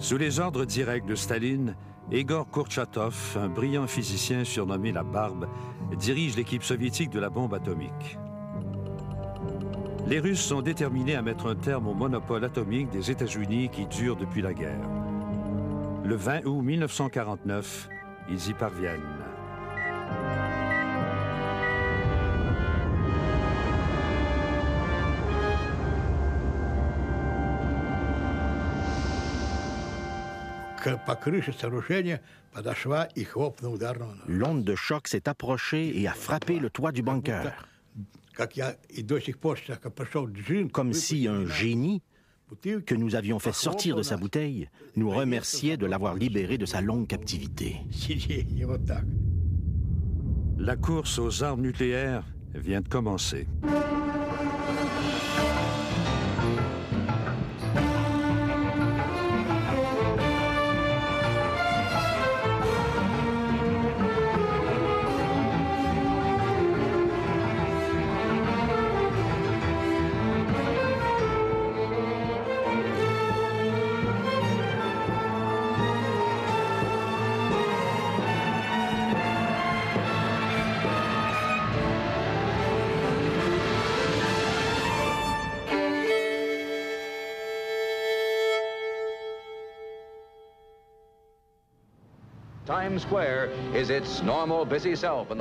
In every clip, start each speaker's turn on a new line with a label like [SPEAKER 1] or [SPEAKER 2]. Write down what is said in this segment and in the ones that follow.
[SPEAKER 1] Sous les ordres directs de Staline, Egor Kurchatov, un brillant physicien surnommé la Barbe, dirige l'équipe soviétique de la bombe atomique. Les Russes sont déterminés à mettre un terme au monopole atomique des États-Unis qui dure depuis la guerre. Le 20 août 1949, ils y parviennent.
[SPEAKER 2] L'onde de choc s'est approchée et a frappé le toit du bunker. Comme si un génie que nous avions fait sortir de sa bouteille nous remerciait de l'avoir libéré de sa longue captivité.
[SPEAKER 1] La course aux armes nucléaires vient de commencer.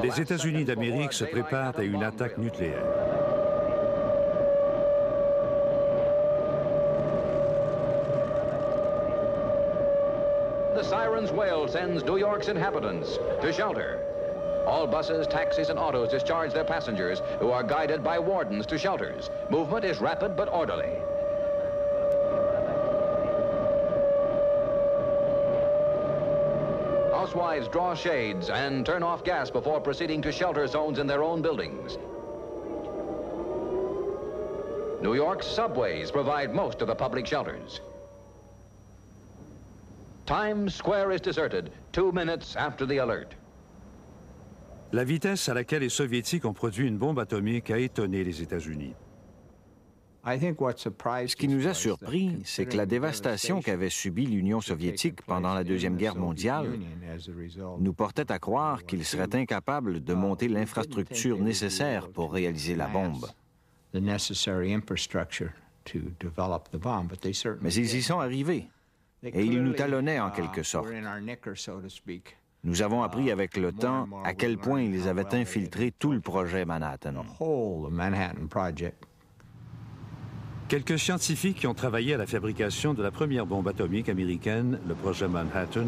[SPEAKER 1] Les États-Unis d'Amérique se préparent à une attaque nucléaire.
[SPEAKER 3] The sirens wail sends New York's inhabitants to shelter. All buses, taxis, and autos discharge their passengers, who are guided by wardens to shelters. Movement is rapid but orderly. Housewives draw shades and turn off gas before proceeding to shelter zones in their own buildings. New York's subways provide most of the public shelters. Times Square is deserted 2 minutes after the alert.
[SPEAKER 1] La vitesse à laquelle les Soviétiques ont produit une bombe atomique a étonné les États-Unis.
[SPEAKER 4] Ce qui nous a surpris, c'est que la dévastation qu'avait subie l'Union soviétique pendant la Deuxième Guerre mondiale nous portait à croire qu'ils seraient incapables de monter l'infrastructure nécessaire pour réaliser la bombe. Mais ils y sont arrivés, et ils nous talonnaient en quelque sorte. Nous avons appris avec le temps à quel point ils avaient infiltré tout le projet Manhattan.
[SPEAKER 1] Quelques scientifiques qui ont travaillé à la fabrication de la première bombe atomique américaine, le projet Manhattan,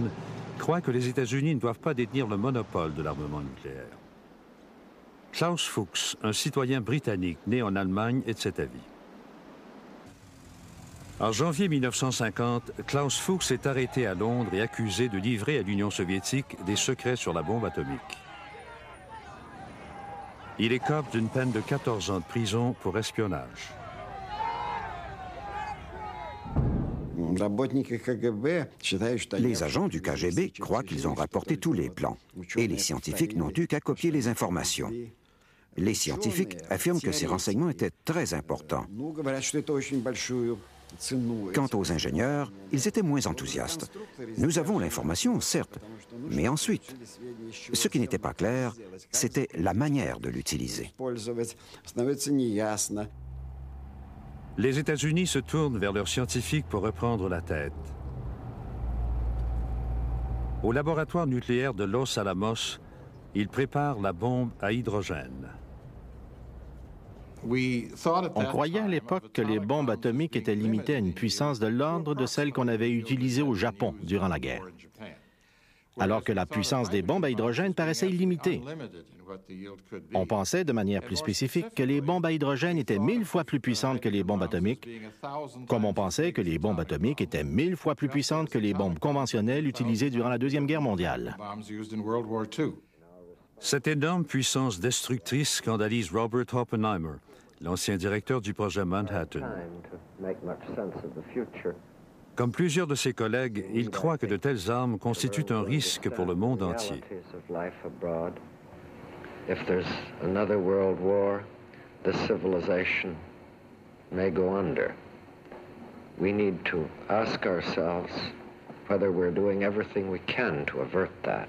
[SPEAKER 1] croient que les États-Unis ne doivent pas détenir le monopole de l'armement nucléaire. Klaus Fuchs, un citoyen britannique né en Allemagne, est de cet avis. En janvier 1950, Klaus Fuchs est arrêté à Londres et accusé de livrer à l'Union soviétique des secrets sur la bombe atomique. Il écope d'une peine de 14 ans de prison pour espionnage.
[SPEAKER 5] Les agents du KGB croient qu'ils ont rapporté tous les plans, et les scientifiques n'ont eu qu'à copier les informations. Les scientifiques affirment que ces renseignements étaient très importants. Quant aux ingénieurs, ils étaient moins enthousiastes. Nous avons l'information, certes, mais ensuite, ce qui n'était pas clair, c'était la manière de l'utiliser.
[SPEAKER 1] Les États-Unis se tournent vers leurs scientifiques pour reprendre la tête. Au laboratoire nucléaire de Los Alamos, ils préparent la bombe à hydrogène.
[SPEAKER 2] On croyait à l'époque que les bombes atomiques étaient limitées à une puissance de l'ordre de celle qu'on avait utilisée au Japon durant la guerre, alors que la puissance des bombes à hydrogène paraissait illimitée. On pensait de manière plus spécifique que les bombes à hydrogène étaient 1000 fois plus puissantes que les bombes atomiques, comme on pensait que les bombes atomiques étaient 1000 fois plus puissantes que les bombes conventionnelles utilisées durant la Deuxième Guerre mondiale.
[SPEAKER 1] Cette énorme puissance destructrice scandalise Robert Oppenheimer, l'ancien directeur du projet Manhattan. Comme plusieurs de ses collègues, il croit que de telles armes constituent un risque pour le monde entier.
[SPEAKER 6] If there's another world war, this civilization may go under. We need to ask ourselves whether we're doing everything we can to avert that.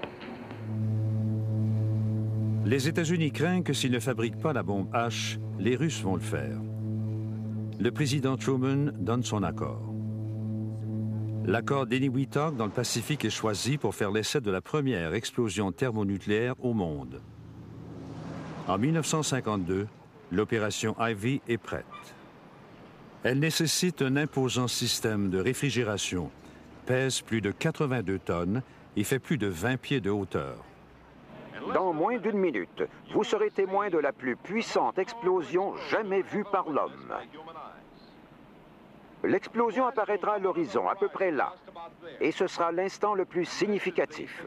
[SPEAKER 1] Les États-Unis craignent que s'ils ne fabriquent pas la bombe H, les Russes vont le faire. Le président Truman donne son accord. L'accord d'Eniwetok dans le Pacifique est choisi pour faire l'essai de la première explosion thermonucléaire au monde. En 1952, l'opération Ivy est prête. Elle nécessite un imposant système de réfrigération, pèse plus de 82 tonnes et fait plus de 20 pieds de hauteur.
[SPEAKER 5] Dans moins d'une minute, vous serez témoin de la plus puissante explosion jamais vue par l'homme. L'explosion apparaîtra à l'horizon, à peu près là, et ce sera l'instant le plus significatif.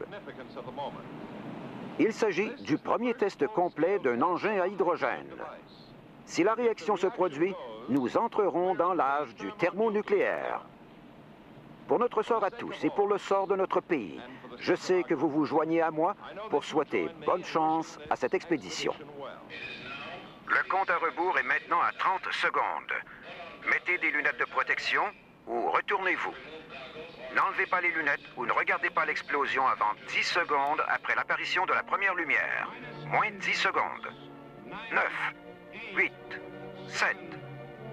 [SPEAKER 5] Il s'agit du premier test complet d'un engin à hydrogène. Si la réaction se produit, nous entrerons dans l'âge du thermonucléaire. Pour notre sort à tous et pour le sort de notre pays, je sais que vous vous joignez à moi pour souhaiter bonne chance à cette expédition. Le compte à rebours est maintenant à 30 secondes. Mettez des lunettes de protection ou retournez-vous. N'enlevez pas les lunettes ou ne regardez pas l'explosion avant 10 secondes après l'apparition de la première lumière. Moins 10 secondes. 9, 8, 7,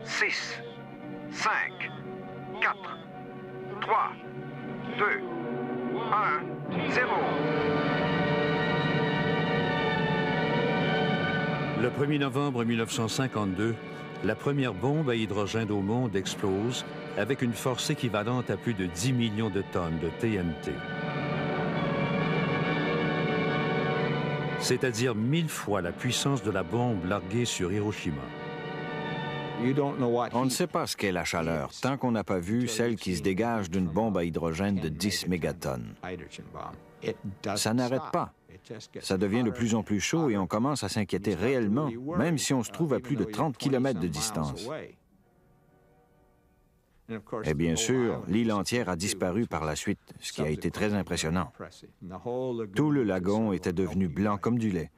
[SPEAKER 5] 6, 5, 4, 3, 2, 1, 0.
[SPEAKER 1] Le 1er novembre 1952, la première bombe à hydrogène au monde explose avec une force équivalente à plus de 10 millions de tonnes de TNT. C'est-à-dire 1000 fois la puissance de la bombe larguée sur Hiroshima.
[SPEAKER 4] On ne sait pas ce qu'est la chaleur, tant qu'on n'a pas vu celle qui se dégage d'une bombe à hydrogène de 10 mégatonnes. Ça n'arrête pas. Ça devient de plus en plus chaud et on commence à s'inquiéter réellement, même si on se trouve à plus de 30 km de distance. Et bien sûr, l'île entière a disparu par la suite, ce qui a été très impressionnant. Tout le lagon était devenu blanc comme du lait.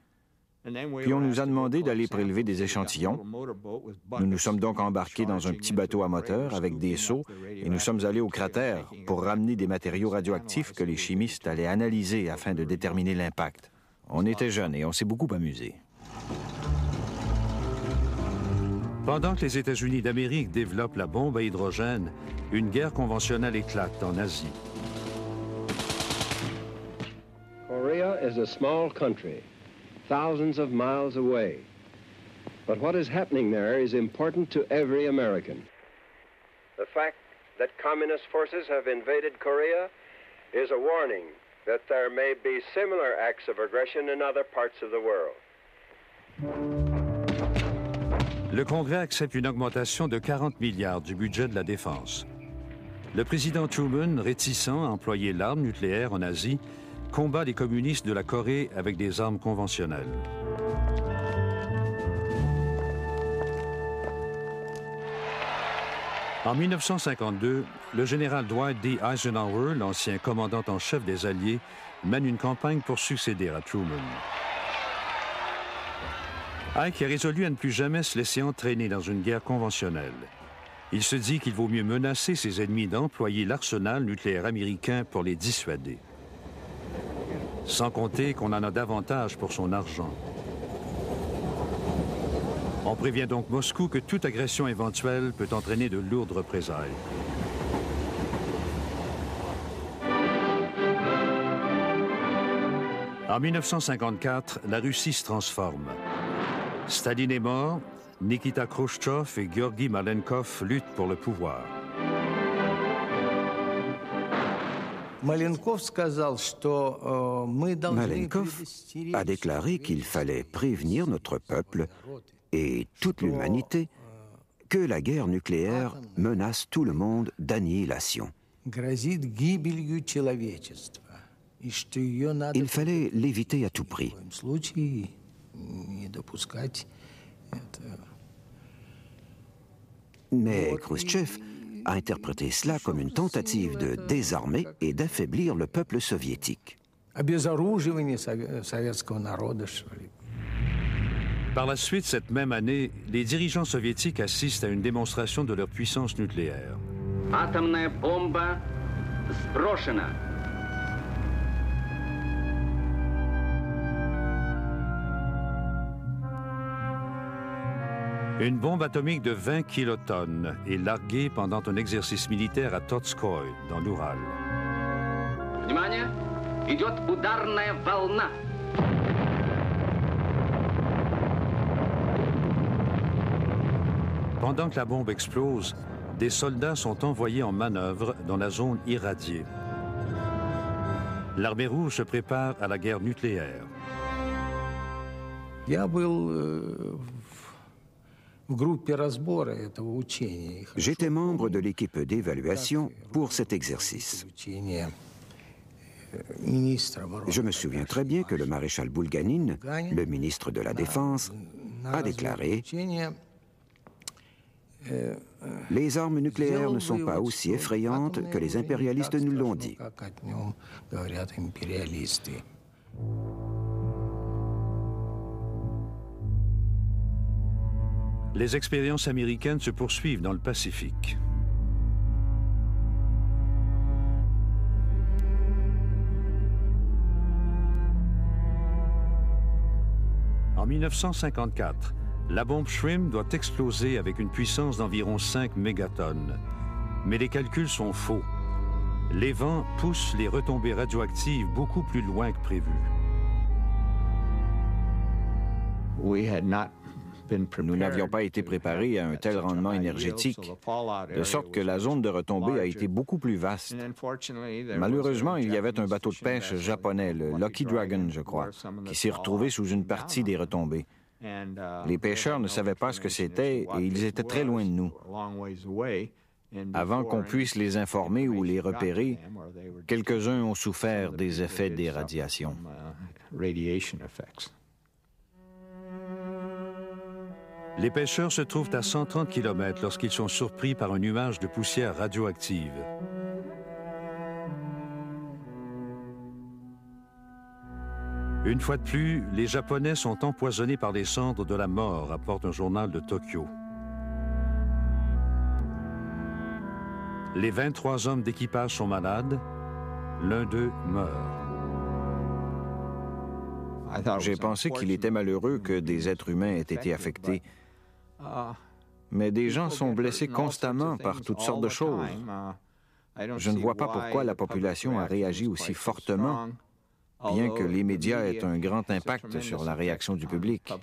[SPEAKER 4] Puis on nous a demandé d'aller prélever des échantillons. Nous nous sommes donc embarqués dans un petit bateau à moteur avec des seaux et nous sommes allés au cratère pour ramener des matériaux radioactifs que les chimistes allaient analyser afin de déterminer l'impact. On était jeunes et on s'est beaucoup amusés.
[SPEAKER 1] Pendant que les États-Unis d'Amérique développent la bombe à hydrogène, une guerre conventionnelle éclate en Asie.
[SPEAKER 6] Korea is a small country, thousands of miles away. But what is happening there is important to every American. The fact that communist forces have invaded Korea is a warning that there may be similar acts of aggression in other parts of the world.
[SPEAKER 1] Le Congrès accepte une augmentation de 40 milliards du budget de la défense. Le président Truman, réticent à employer l'arme nucléaire en Asie, combat les communistes de la Corée avec des armes conventionnelles. En 1952, le général Dwight D. Eisenhower, l'ancien commandant en chef des Alliés, mène une campagne pour succéder à Truman. Ike est résolu à ne plus jamais se laisser entraîner dans une guerre conventionnelle. Il se dit qu'il vaut mieux menacer ses ennemis d'employer l'arsenal nucléaire américain pour les dissuader. Sans compter qu'on en a davantage pour son argent. On prévient donc Moscou que toute agression éventuelle peut entraîner de lourdes représailles. En 1954, la Russie se transforme. Staline est mort, Nikita Khrouchtchev et Georgi Malenkov luttent pour le pouvoir.
[SPEAKER 5] Malenkov a déclaré qu'il fallait prévenir notre peuple et toute l'humanité que la guerre nucléaire menace tout le monde d'annihilation. Il fallait l'éviter à tout prix. Mais Khrouchtchev a interprété cela comme une tentative de désarmer et d'affaiblir le peuple soviétique.
[SPEAKER 1] Par la suite, cette même année, les dirigeants soviétiques assistent à une démonstration de leur puissance nucléaire.
[SPEAKER 7] сброшена.
[SPEAKER 1] Une bombe atomique de 20 kilotonnes est larguée pendant un exercice militaire à Totskoï, dans l'Oural.
[SPEAKER 7] Внимание! Идет ударная волна.
[SPEAKER 1] Pendant que la bombe explose, des soldats sont envoyés en manœuvre dans la zone irradiée. L'Armée rouge se prépare à la guerre nucléaire.
[SPEAKER 5] J'étais membre de l'équipe d'évaluation pour cet exercice. Je me souviens très bien que le maréchal Bulganin, le ministre de la Défense, a déclaré « Les armes nucléaires ne sont pas aussi effrayantes que les impérialistes nous l'ont dit. »
[SPEAKER 1] Les expériences américaines se poursuivent dans le Pacifique. En 1954, la bombe Shrimp doit exploser avec une puissance d'environ 5 mégatonnes. Mais les calculs sont faux. Les vents poussent les retombées radioactives beaucoup plus loin que prévu.
[SPEAKER 4] Nous n'avions pas été préparés à un tel rendement énergétique, de sorte que la zone de retombée a été beaucoup plus vaste. Malheureusement, il y avait un bateau de pêche japonais, le Lucky Dragon, je crois, qui s'est retrouvé sous une partie des retombées. Les pêcheurs ne savaient pas ce que c'était et ils étaient très loin de nous. Avant qu'on puisse les informer ou les repérer, quelques-uns ont souffert des effets des radiations.
[SPEAKER 1] Les pêcheurs se trouvent à 130 km lorsqu'ils sont surpris par un nuage de poussière radioactive. Une fois de plus, les Japonais sont empoisonnés par les cendres de la mort, rapporte un journal de Tokyo. Les 23 hommes d'équipage sont malades. L'un d'eux meurt.
[SPEAKER 4] J'ai pensé qu'il était malheureux que des êtres humains aient été affectés. Mais des gens sont blessés constamment par toutes sortes de choses. Je ne vois pas pourquoi la population a réagi aussi fortement, bien que les médias aient un grand impact sur la réaction du public.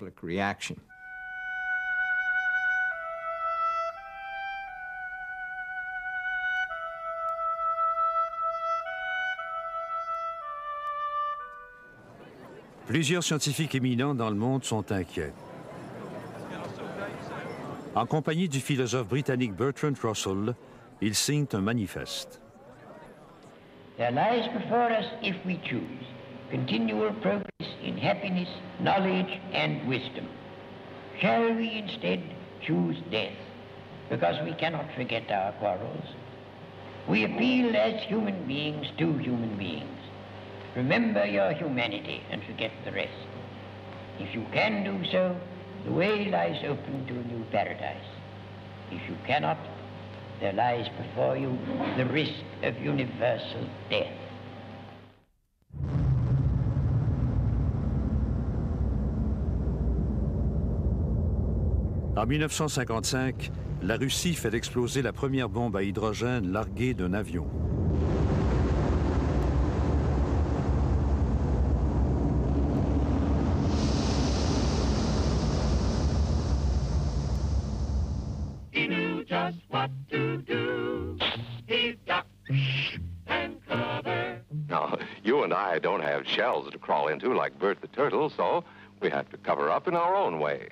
[SPEAKER 1] Plusieurs scientifiques éminents dans le monde sont inquiets. En compagnie du philosophe britannique Bertrand Russell, ils signent un manifeste.
[SPEAKER 8] There lies before us, if we choose, continual progress in happiness, knowledge, and wisdom. Shall we instead choose death, because we cannot forget our quarrels? We appeal as human beings to human beings. Remember your humanity and forget the rest. If you can do so, the way lies open to a new paradise. If you cannot, there lies before you the risk of universal death.
[SPEAKER 1] En 1955, la Russie fait exploser la première bombe à hydrogène larguée d'un avion.
[SPEAKER 9] Now, you and I don't have shells to crawl into like Bert the Turtle, so we have to cover up in our own way.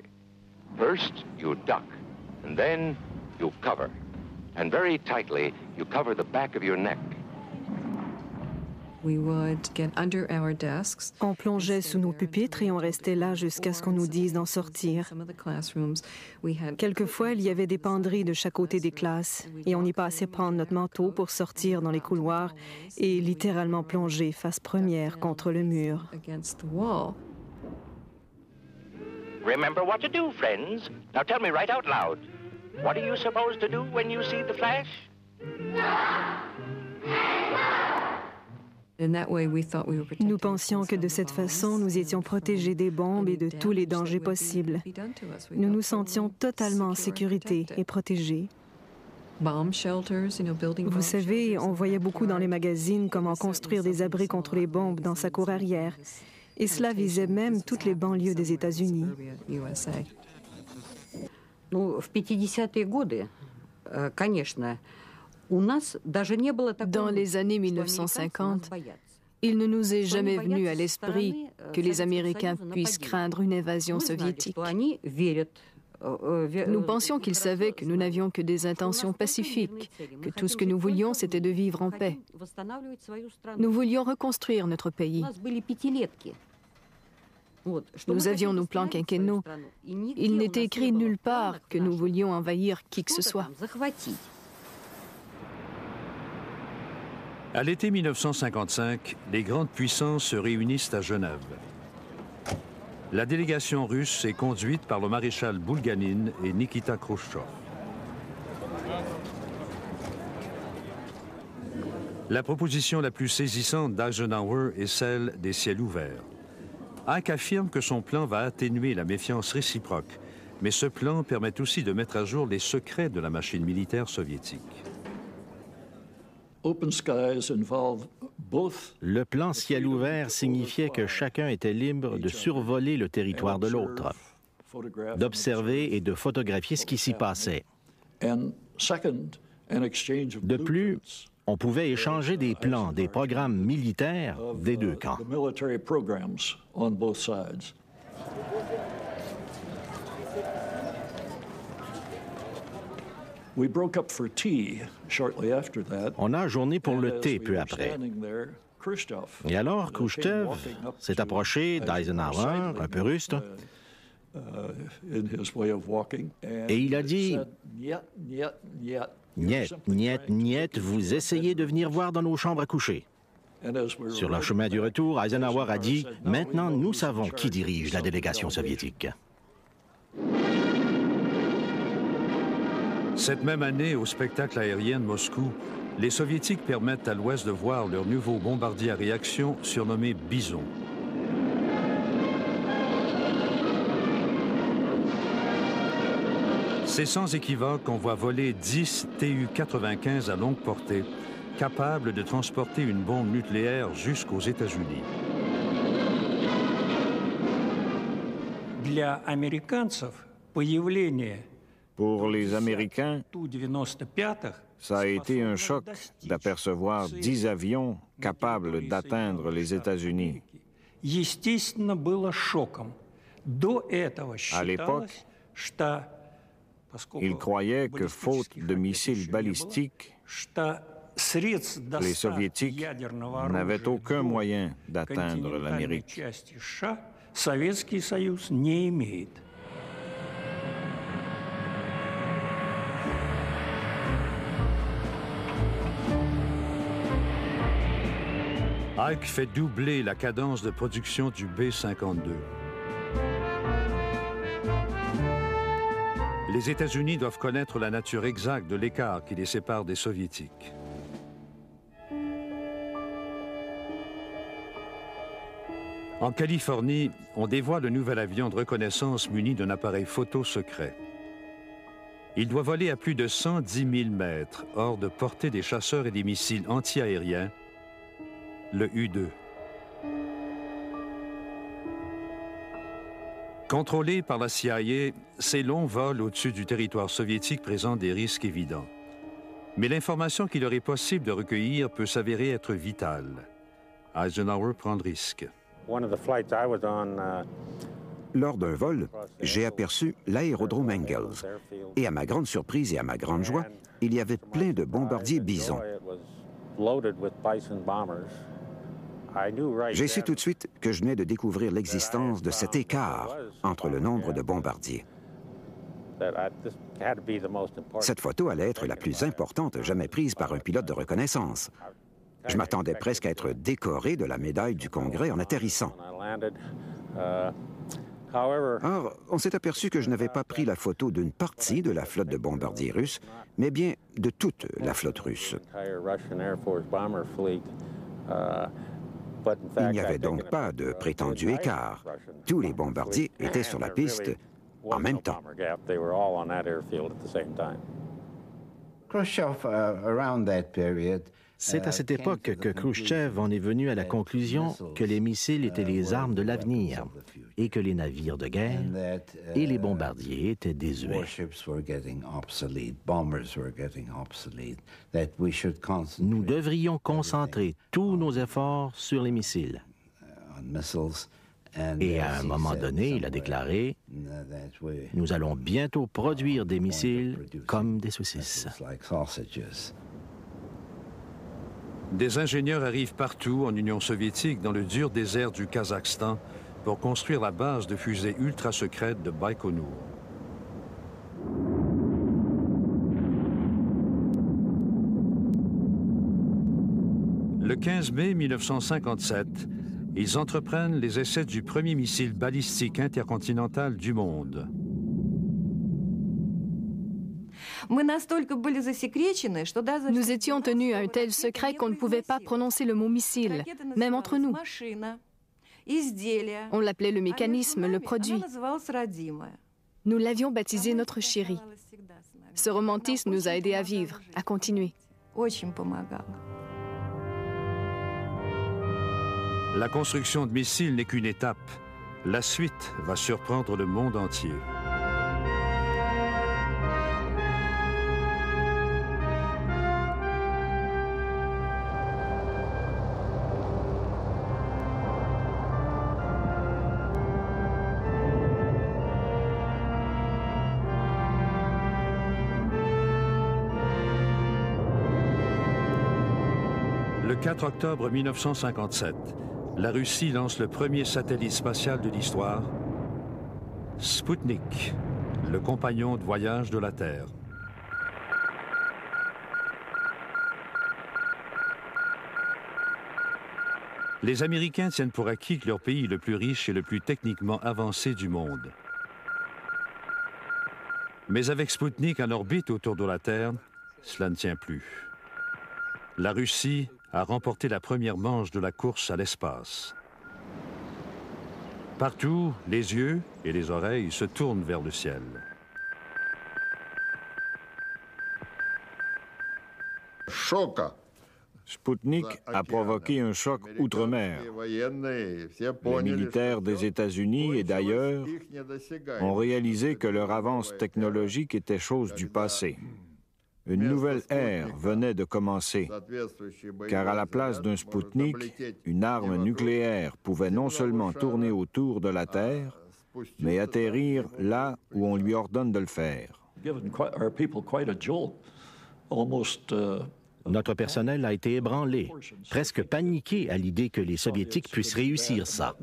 [SPEAKER 9] First, you duck, and then you cover. And very tightly, you cover the back of your neck.
[SPEAKER 10] On plongeait sous nos pupitres et on restait là jusqu'à ce qu'on nous dise d'en sortir. Quelquefois, il y avait des penderies de chaque côté des classes et on y passait prendre notre manteau pour sortir dans les couloirs et littéralement plonger face première contre le mur.
[SPEAKER 11] Remember what to do, friends. Now tell me right out loud. What are you supposed to do when you see the flash?
[SPEAKER 10] Nous pensions que de cette façon, nous étions protégés des bombes et de tous les dangers possibles. Nous nous sentions totalement en sécurité et protégés. Vous savez, on voyait beaucoup dans les magazines comment construire des abris contre les bombes dans sa cour arrière. Et cela visait même toutes les banlieues des États-Unis.
[SPEAKER 12] Dans les années 1950, il ne nous est jamais venu à l'esprit que les Américains puissent craindre une invasion soviétique. Nous pensions qu'ils savaient que nous n'avions que des intentions pacifiques, que tout ce que nous voulions, c'était de vivre en paix. Nous voulions reconstruire notre pays. Nous avions nos plans quinquennaux. Il n'était écrit nulle part que nous voulions envahir qui que ce soit.
[SPEAKER 1] À l'été 1955, les grandes puissances se réunissent à Genève. La délégation russe est conduite par le maréchal Boulganine et Nikita Khrouchtchev. La proposition la plus saisissante d'Eisenhower est celle des ciels ouverts. Ike affirme que son plan va atténuer la méfiance réciproque, mais ce plan permet aussi de mettre à jour les secrets de la machine militaire soviétique.
[SPEAKER 2] Le plan ciel ouvert signifiait que chacun était libre de survoler le territoire de l'autre, d'observer et de photographier ce qui s'y passait. De plus, on pouvait échanger des plans, des programmes militaires des deux camps. On a ajourné pour le thé peu après. Et alors, Khrouchtchev s'est approché d'Eisenhower, un peu ruste, et il a dit « Niet, niet, niet, vous essayez de venir voir dans nos chambres à coucher. » Sur le chemin du retour, Eisenhower a dit « Maintenant, nous savons qui dirige la délégation soviétique. »
[SPEAKER 1] Cette même année, au spectacle aérien de Moscou, les Soviétiques permettent à l'Ouest de voir leur nouveau bombardier à réaction surnommé Bison. C'est sans équivoque qu'on voit voler 10 Tu-95 à longue portée, capables de transporter une bombe nucléaire jusqu'aux États-Unis.
[SPEAKER 4] Pour les Américains, ça a été un choc d'apercevoir 10 avions capables d'atteindre les États-Unis. À l'époque, ils croyaient que, faute de missiles balistiques, les Soviétiques n'avaient aucun moyen d'atteindre l'Amérique.
[SPEAKER 1] Ike fait doubler la cadence de production du B-52. Les États-Unis doivent connaître la nature exacte de l'écart qui les sépare des Soviétiques. En Californie, on dévoile le nouvel avion de reconnaissance muni d'un appareil photo secret. Il doit voler à plus de 110 000 mètres, hors de portée des chasseurs et des missiles anti-aériens, le U-2. Contrôlé par la CIA, ces longs vols au-dessus du territoire soviétique présentent des risques évidents. Mais l'information qu'il leur est possible de recueillir peut s'avérer être vitale. Eisenhower prend le risque.
[SPEAKER 5] Lors d'un vol, j'ai aperçu l'aérodrome Engels. Et à ma grande surprise et à ma grande joie, il y avait plein de bombardiers Bison. J'ai su tout de suite que je venais de découvrir l'existence de cet écart entre le nombre de bombardiers. Cette photo allait être la plus importante jamais prise par un pilote de reconnaissance. Je m'attendais presque à être décoré de la médaille du Congrès en atterrissant. Or, on s'est aperçu que je n'avais pas pris la photo d'une partie de la flotte de bombardiers russes, mais bien de toute la flotte russe. Il n'y avait donc pas de prétendu écart. Tous les bombardiers étaient sur la piste en même temps.
[SPEAKER 2] C'est à cette époque que Khrouchtchev en est venu à la conclusion que les missiles étaient les armes de l'avenir et que les navires de guerre et les bombardiers étaient désuets. Nous devrions concentrer tous nos efforts sur les missiles. Et à un moment donné, il a déclaré « Nous allons bientôt produire des missiles comme des saucisses ».
[SPEAKER 1] Des ingénieurs arrivent partout en Union soviétique, dans le dur désert du Kazakhstan, pour construire la base de fusées ultra-secrète de Baïkonour. Le 15 mai 1957, ils entreprennent les essais du premier missile balistique intercontinental du monde.
[SPEAKER 12] Nous étions tenus à un tel secret qu'on ne pouvait pas prononcer le mot missile, même entre nous. On l'appelait le mécanisme, le produit. Nous l'avions baptisé notre chéri. Ce romantisme nous a aidés à vivre, à continuer.
[SPEAKER 1] La construction de missiles n'est qu'une étape. La suite va surprendre le monde entier. Le 4 octobre 1957, la Russie lance le premier satellite spatial de l'histoire, Sputnik, le compagnon de voyage de la Terre. Les Américains tiennent pour acquis que leur pays est le plus riche et le plus techniquement avancé du monde. Mais avec Sputnik en orbite autour de la Terre, cela ne tient plus. La Russie a remporté la première manche de la course à l'espace. Partout, les yeux et les oreilles se tournent vers le ciel.
[SPEAKER 4] Sputnik a provoqué un choc outre-mer. Les militaires des États-Unis et d'ailleurs ont réalisé que leur avance technologique était chose du passé. Une nouvelle ère venait de commencer, car à la place d'un Sputnik, une arme nucléaire pouvait non seulement tourner autour de la Terre, mais atterrir là où on lui ordonne de le faire.
[SPEAKER 2] Notre personnel a été ébranlé, presque paniqué à l'idée que les Soviétiques puissent réussir ça.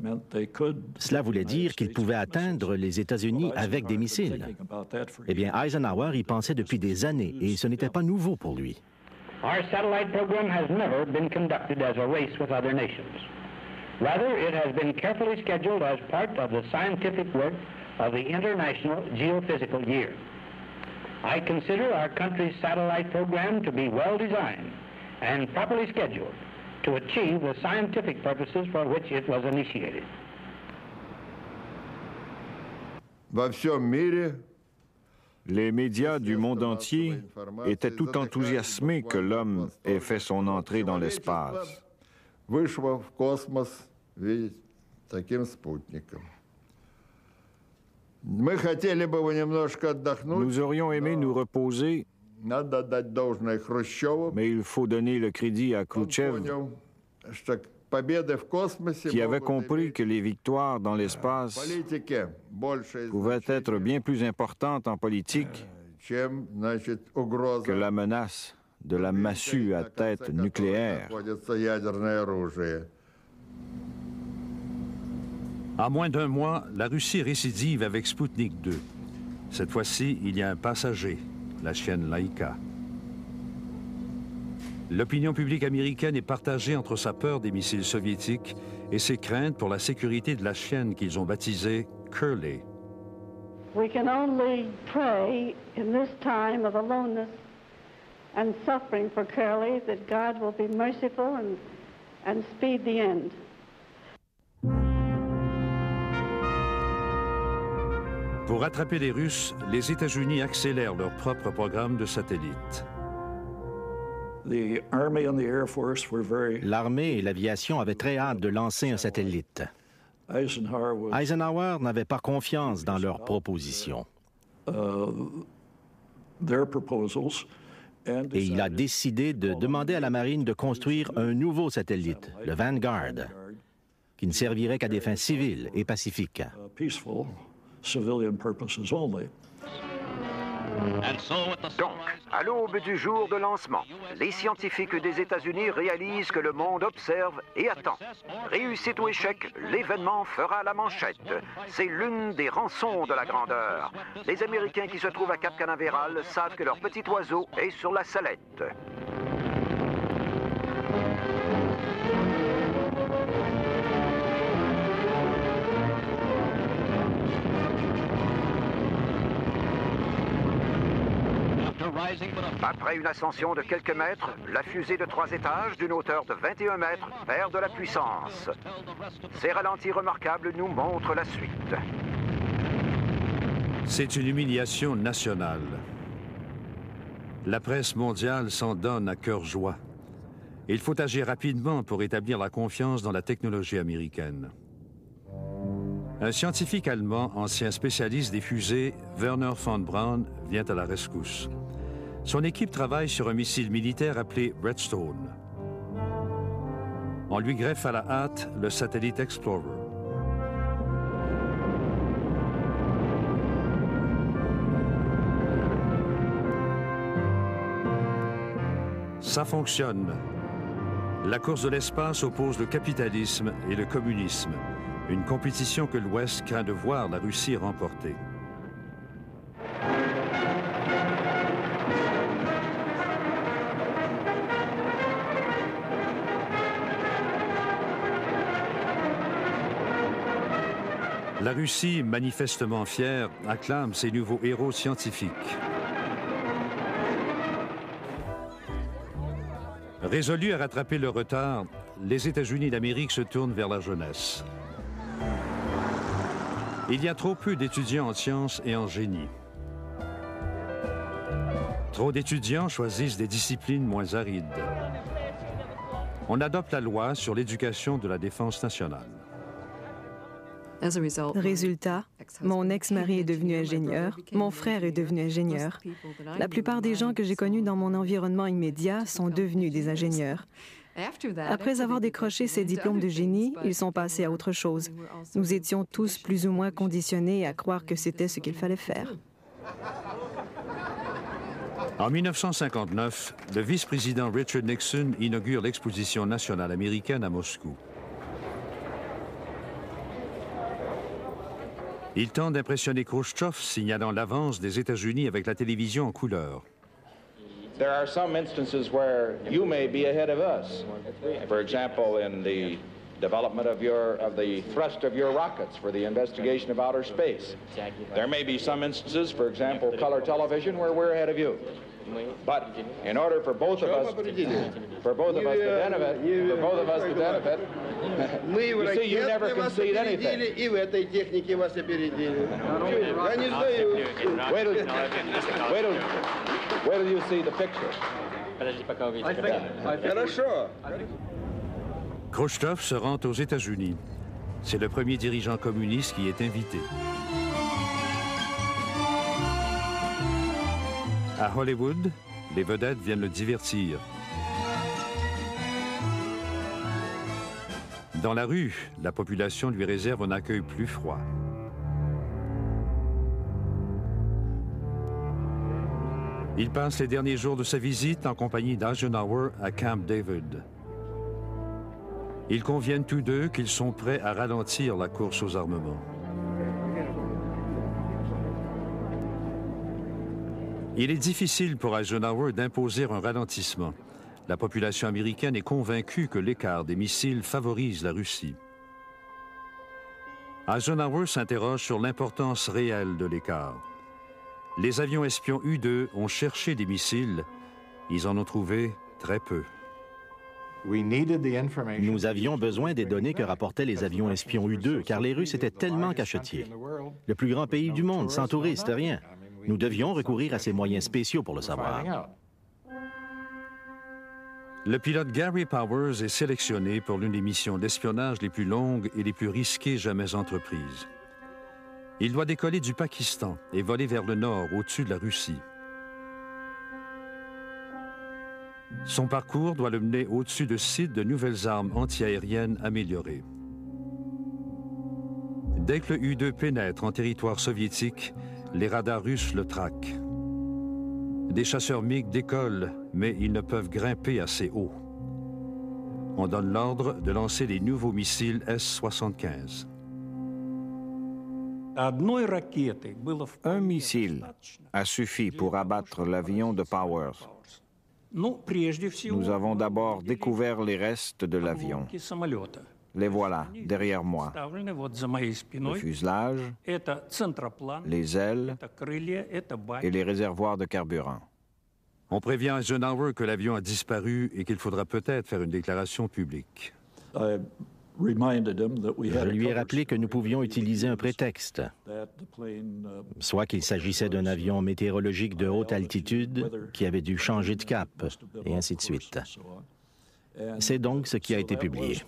[SPEAKER 2] Cela voulait dire qu'ils pouvaient atteindre les États-Unis avec des missiles. Eh bien, Eisenhower y pensait depuis des années et ce n'était pas nouveau pour lui.
[SPEAKER 13] Our satellite program has never been conducted as a race with other nations. Rather, it has been carefully scheduled as part of the scientific work of the International Geophysical Year. I consider our country's satellite program to be well designed and properly scheduled to achieve the scientific purposes for which it was initiated.
[SPEAKER 4] Les médias du monde entier étaient tout enthousiasmés que l'homme ait fait son entrée dans l'espace. Nous aurions aimé nous reposer, mais il faut donner le crédit à Khrouchtchev, qui avait compris que les victoires dans l'espace pouvaient être bien plus importantes en politique que la menace de la massue à tête nucléaire.
[SPEAKER 1] En moins d'un mois, la Russie récidive avec Sputnik 2. Cette fois-ci, il y a un passager, la chienne Laika. L'opinion publique américaine est partagée entre sa peur des missiles soviétiques et ses craintes pour la sécurité de la chienne qu'ils ont baptisée Curley.
[SPEAKER 14] We can only pray in this time of aloneness and suffering for Curley that God will be merciful and speed the end.
[SPEAKER 1] Pour rattraper les Russes, les États-Unis accélèrent leur propre programme de satellites.
[SPEAKER 2] L'armée et l'aviation avaient très hâte de lancer un satellite. Eisenhower n'avait pas confiance dans leurs propositions. Et il a décidé de demander à la marine de construire un nouveau satellite, le Vanguard, qui ne servirait qu'à des fins civiles et pacifiques.
[SPEAKER 5] Donc, à l'aube du jour de lancement, les scientifiques des États-Unis réalisent que le monde observe et attend. Réussite ou échec, l'événement fera la manchette. C'est l'une des rançons de la grandeur. Les Américains qui se trouvent à Cap Canaveral savent que leur petit oiseau est sur la sellette. Après une ascension de quelques mètres, la fusée de 3 étages d'une hauteur de 21 mètres perd de la puissance. Ces ralentis remarquables nous montrent la suite.
[SPEAKER 1] C'est une humiliation nationale. La presse mondiale s'en donne à cœur joie. Il faut agir rapidement pour établir la confiance dans la technologie américaine. Un scientifique allemand, ancien spécialiste des fusées, Werner von Braun, vient à la rescousse. Son équipe travaille sur un missile militaire appelé Redstone. On lui greffe à la hâte le satellite Explorer. Ça fonctionne. La course de l'espace oppose le capitalisme et le communisme, une compétition que l'Ouest craint de voir la Russie remporter. La Russie, manifestement fière, acclame ses nouveaux héros scientifiques. Résolus à rattraper le retard, les États-Unis d'Amérique se tournent vers la jeunesse. Il y a trop peu d'étudiants en sciences et en génie. Trop d'étudiants choisissent des disciplines moins arides. On adopte la loi sur l'éducation de la défense nationale.
[SPEAKER 10] Résultat, mon ex-mari est devenu ingénieur, mon frère est devenu ingénieur. La plupart des gens que j'ai connus dans mon environnement immédiat sont devenus des ingénieurs. Après avoir décroché ces diplômes de génie, ils sont passés à autre chose. Nous étions tous plus ou moins conditionnés à croire que c'était ce qu'il fallait faire.
[SPEAKER 1] En 1959, le vice-président Richard Nixon inaugure l'exposition nationale américaine à Moscou. Il tente d'impressionner Khrouchtchev, signalant l'avance des États-Unis avec la télévision en couleur.
[SPEAKER 15] There are some instances where you may be ahead of us. For example, in the development of the thrust of your rockets for the investigation of outer space. There may be some instances, for example, color television, where we're ahead of you. But in order for both of us to benefit, you see, you never concede anything. Wait till you see the picture.
[SPEAKER 1] Khrouchtchev se rend aux États-Unis. C'est le premier dirigeant communiste qui est invité. À Hollywood, les vedettes viennent le divertir. Dans la rue, la population lui réserve un accueil plus froid. Il passe les derniers jours de sa visite en compagnie d'Eisenhower à Camp David. Ils conviennent tous deux qu'ils sont prêts à ralentir la course aux armements. Il est difficile pour Eisenhower d'imposer un ralentissement. La population américaine est convaincue que l'écart des missiles favorise la Russie. Eisenhower s'interroge sur l'importance réelle de l'écart. Les avions espions U-2 ont cherché des missiles. Ils en ont trouvé très peu.
[SPEAKER 2] Nous avions besoin des données que rapportaient les avions espions U-2, car les Russes étaient tellement cachetiers. Le plus grand pays du monde, sans touristes, rien. Nous devions recourir à ces moyens spéciaux pour le savoir.
[SPEAKER 1] Le pilote Gary Powers est sélectionné pour l'une des missions d'espionnage les plus longues et les plus risquées jamais entreprises. Il doit décoller du Pakistan et voler vers le nord, au-dessus de la Russie. Son parcours doit le mener au-dessus de sites de nouvelles armes antiaériennes améliorées. Dès que le U-2 pénètre en territoire soviétique, les radars russes le traquent. Des chasseurs MiG décollent, mais ils ne peuvent grimper assez haut. On donne l'ordre de lancer les nouveaux missiles S-75.
[SPEAKER 4] Un missile a suffi pour abattre l'avion de Powers. Nous avons d'abord découvert les restes de l'avion. Les voilà, derrière moi. Le fuselage, les ailes et les réservoirs de carburant.
[SPEAKER 1] On prévient Eisenhower que l'avion a disparu et qu'il faudra peut-être faire une déclaration publique.
[SPEAKER 2] Je lui ai rappelé que nous pouvions utiliser un prétexte, soit qu'il s'agissait d'un avion météorologique de haute altitude qui avait dû changer de cap, et ainsi de suite. C'est donc ce qui a été publié.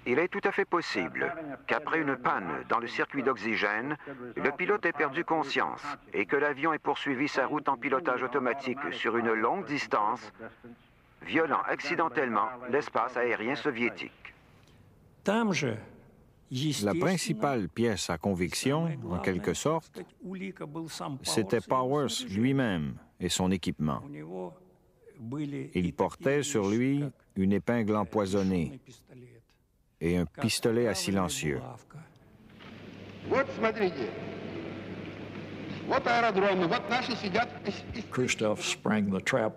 [SPEAKER 5] Il est tout à fait possible qu'après une panne dans le circuit d'oxygène, le pilote ait perdu conscience et que l'avion ait poursuivi sa route en pilotage automatique sur une longue distance, violant accidentellement l'espace aérien soviétique.
[SPEAKER 4] La principale pièce à conviction, en quelque sorte, c'était Powers lui-même et son équipement. Il portait sur lui une épingle empoisonnée et un pistolet à silencieux.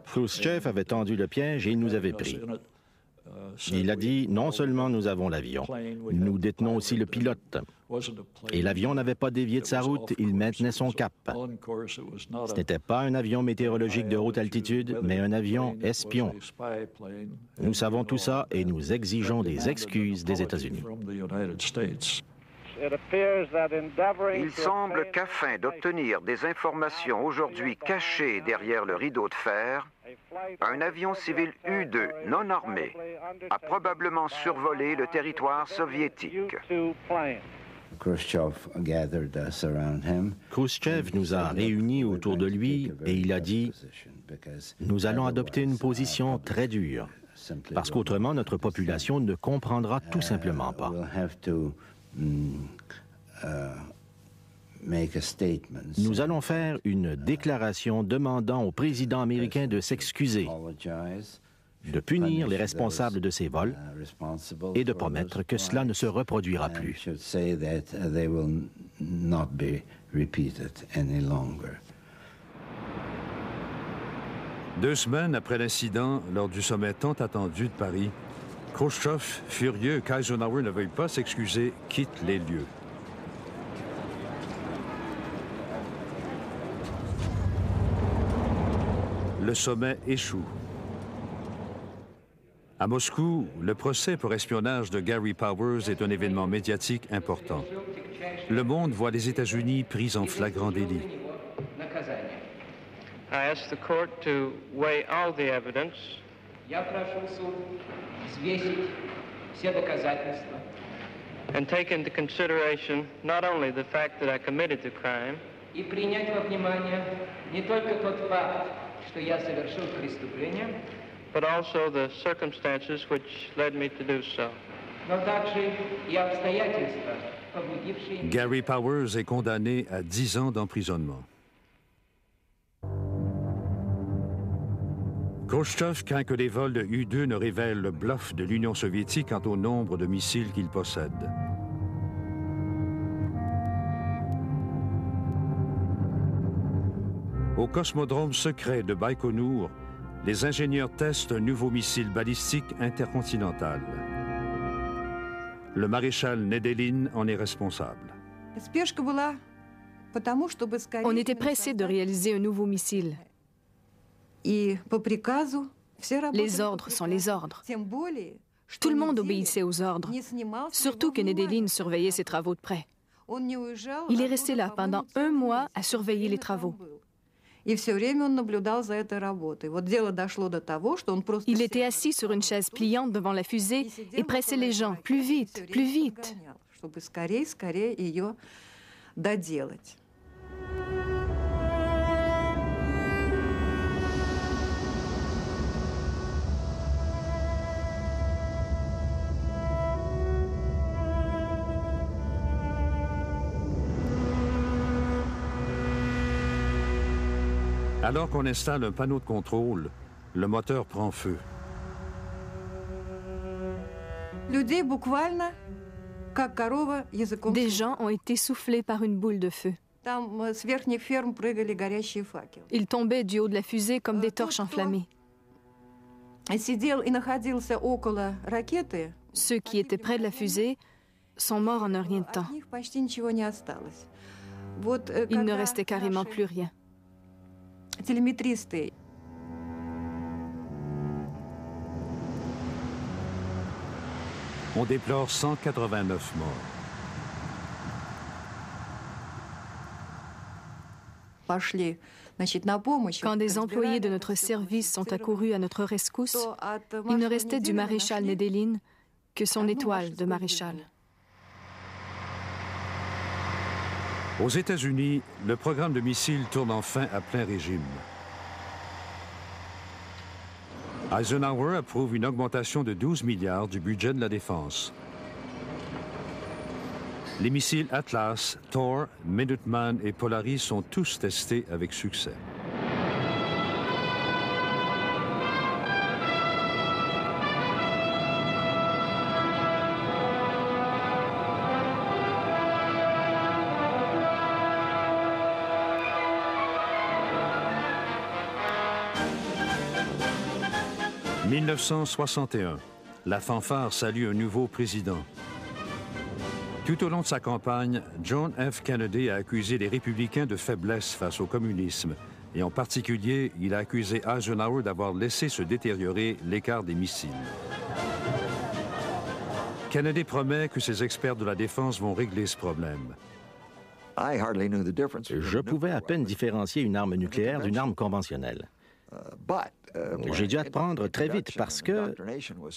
[SPEAKER 2] Khrouchtchev avait tendu le piège et il nous avait pris. Il a dit, non seulement nous avons l'avion, nous détenons aussi le pilote. Et l'avion n'avait pas dévié de sa route, il maintenait son cap. Ce n'était pas un avion météorologique de haute altitude, mais un avion espion. Nous savons tout ça et nous exigeons des excuses des États-Unis.
[SPEAKER 5] Il semble qu'afin d'obtenir des informations aujourd'hui cachées derrière le rideau de fer, un avion civil U-2 non armé a probablement survolé le territoire soviétique.
[SPEAKER 2] Khrouchtchev nous a réunis autour de lui et il a dit « Nous allons adopter une position très dure, parce qu'autrement notre population ne comprendra tout simplement pas. » Nous allons faire une déclaration demandant au président américain de s'excuser, de punir les responsables de ces vols et de promettre que cela ne se reproduira plus.
[SPEAKER 1] Deux semaines après l'incident, lors du sommet tant attendu de Paris, Khrouchtchev, furieux qu'Eisenhower ne veuille pas s'excuser, quitte les lieux. Le sommet échoue. À Moscou, le procès pour espionnage de Gary Powers est un événement médiatique important. Le monde voit les États-Unis pris en flagrant délit.
[SPEAKER 16] I ask the court to weigh all the evidence and take into consideration not only the fact that I committed the crime, but also the circumstances which led me to do so.
[SPEAKER 1] Gary Powers est condamné à 10 ans d'emprisonnement. Khrouchtchev craint que les vols de U-2 ne révèlent le bluff de l'Union soviétique quant au nombre de missiles qu'il possède. Au cosmodrome secret de Baïkonour, les ingénieurs testent un nouveau missile balistique intercontinental. Le maréchal Nedelin en est responsable.
[SPEAKER 12] On était pressé de réaliser un nouveau missile. Les ordres sont les ordres. Tout le monde obéissait aux ordres, surtout que Nedelin surveillait ses travaux de près. Il est resté là pendant 1 mois à surveiller les travaux. Il était assis sur une chaise pliante devant la fusée et pressait les gens. Plus vite, plus vite.
[SPEAKER 1] Alors qu'on installe un panneau de contrôle, le moteur prend feu.
[SPEAKER 12] Des gens ont été soufflés par une boule de feu. Ils tombaient du haut de la fusée comme des torches enflammées. Ceux qui étaient près de la fusée sont morts en un rien de temps. Il ne restait carrément plus rien.
[SPEAKER 1] On déplore 189 morts.
[SPEAKER 12] Quand des employés de notre service sont accourus à notre rescousse, il ne restait du maréchal Nedelin que son étoile de maréchal.
[SPEAKER 1] Aux États-Unis, le programme de missiles tourne enfin à plein régime. Eisenhower approuve une augmentation de 12 milliards du budget de la défense. Les missiles Atlas, Thor, Minuteman et Polaris sont tous testés avec succès. « 1961, la fanfare salue un nouveau président. Tout au long de sa campagne, John F. Kennedy a accusé les républicains de faiblesse face au communisme, et en particulier, il a accusé Eisenhower d'avoir laissé se détériorer l'écart des missiles. Kennedy promet que ses experts de la défense vont régler ce problème.
[SPEAKER 2] Je pouvais à peine différencier une arme nucléaire d'une arme conventionnelle. J'ai dû apprendre très vite parce que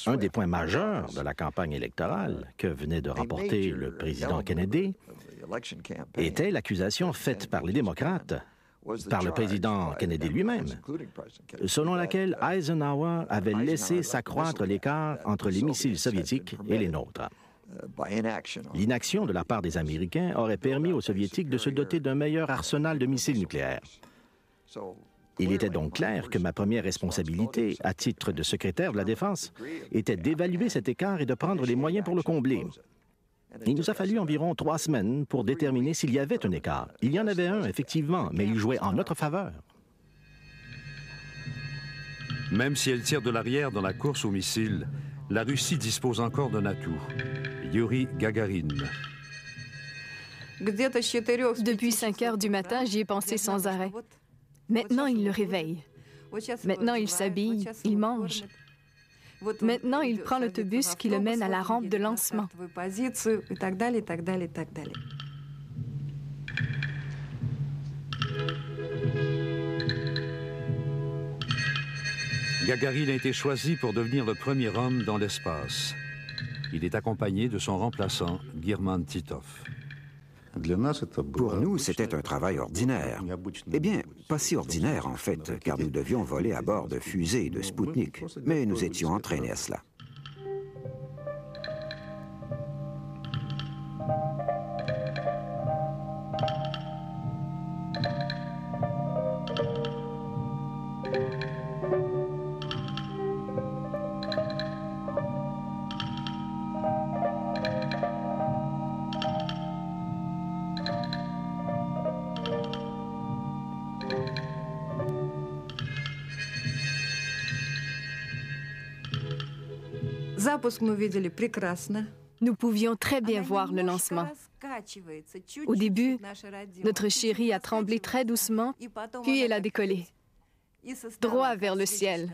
[SPEAKER 2] un des points majeurs de la campagne électorale que venait de remporter le président Kennedy était l'accusation faite par les démocrates, par le président Kennedy lui-même, selon laquelle Eisenhower avait laissé s'accroître l'écart entre les missiles soviétiques et les nôtres. L'inaction de la part des Américains aurait permis aux Soviétiques de se doter d'un meilleur arsenal de missiles nucléaires. Il était donc clair que ma première responsabilité, à titre de secrétaire de la Défense, était d'évaluer cet écart et de prendre les moyens pour le combler. Il nous a fallu environ 3 semaines pour déterminer s'il y avait un écart. Il y en avait un, effectivement, mais il jouait en notre faveur.
[SPEAKER 1] Même si elle tire de l'arrière dans la course aux missiles, la Russie dispose encore d'un atout, Yuri Gagarin.
[SPEAKER 12] Depuis 5 heures du matin, j'y ai pensé sans arrêt. Maintenant, il le réveille. Maintenant, il s'habille, il mange. Maintenant, il prend l'autobus qui le mène à la rampe de lancement.
[SPEAKER 1] Gagarin a été choisi pour devenir le premier homme dans l'espace. Il est accompagné de son remplaçant, Girman Titov.
[SPEAKER 5] Pour nous, c'était un travail ordinaire. Eh bien, pas si ordinaire en fait, car nous devions voler à bord de fusées de Spoutnik, mais nous étions entraînés à cela.
[SPEAKER 12] Nous pouvions très bien voir le lancement. Au début, notre chérie a tremblé très doucement, puis elle a décollé, droit vers le ciel.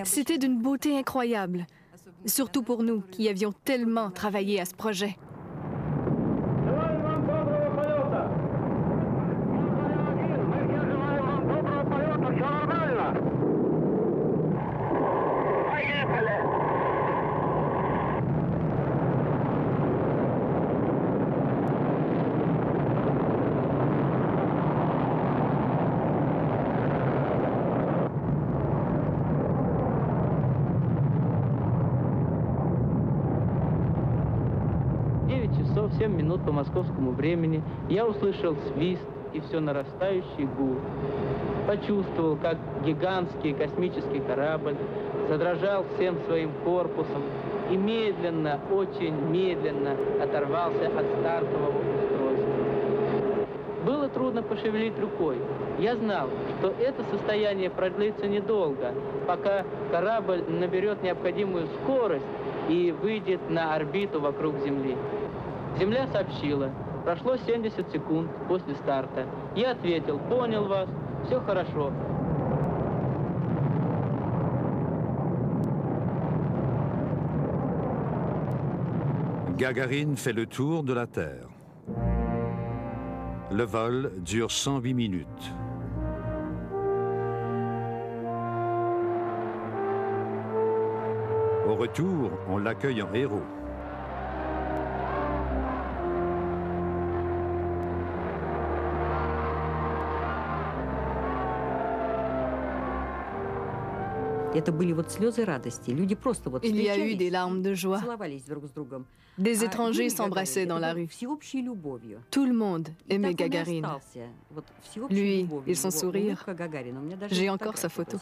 [SPEAKER 12] C'était d'une beauté incroyable, surtout pour nous qui avions tellement travaillé à ce projet.
[SPEAKER 17] часов 7 минут по московскому времени я услышал свист и все нарастающий гул. Почувствовал, как гигантский космический корабль задрожал всем своим корпусом и медленно, очень медленно оторвался от стартового устройства. Было трудно пошевелить рукой. Я знал, что это состояние продлится недолго, пока корабль наберет необходимую скорость и выйдет на орбиту вокруг Земли. Земля сообщила, прошло 70 секунд после старта. Я ответил, понял вас, все хорошо.
[SPEAKER 1] Gagarine fait le tour de la Terre. Le vol dure 108 minutes. Au retour, on l'accueille en héros.
[SPEAKER 12] Il y a eu des larmes de joie. Des étrangers s'embrassaient dans la rue. Tout le monde aimait Gagarine. Lui et son sourire. J'ai encore sa photo.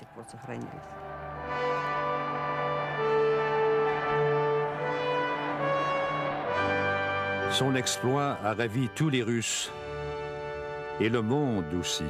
[SPEAKER 1] Son exploit a ravi tous les Russes et le monde aussi.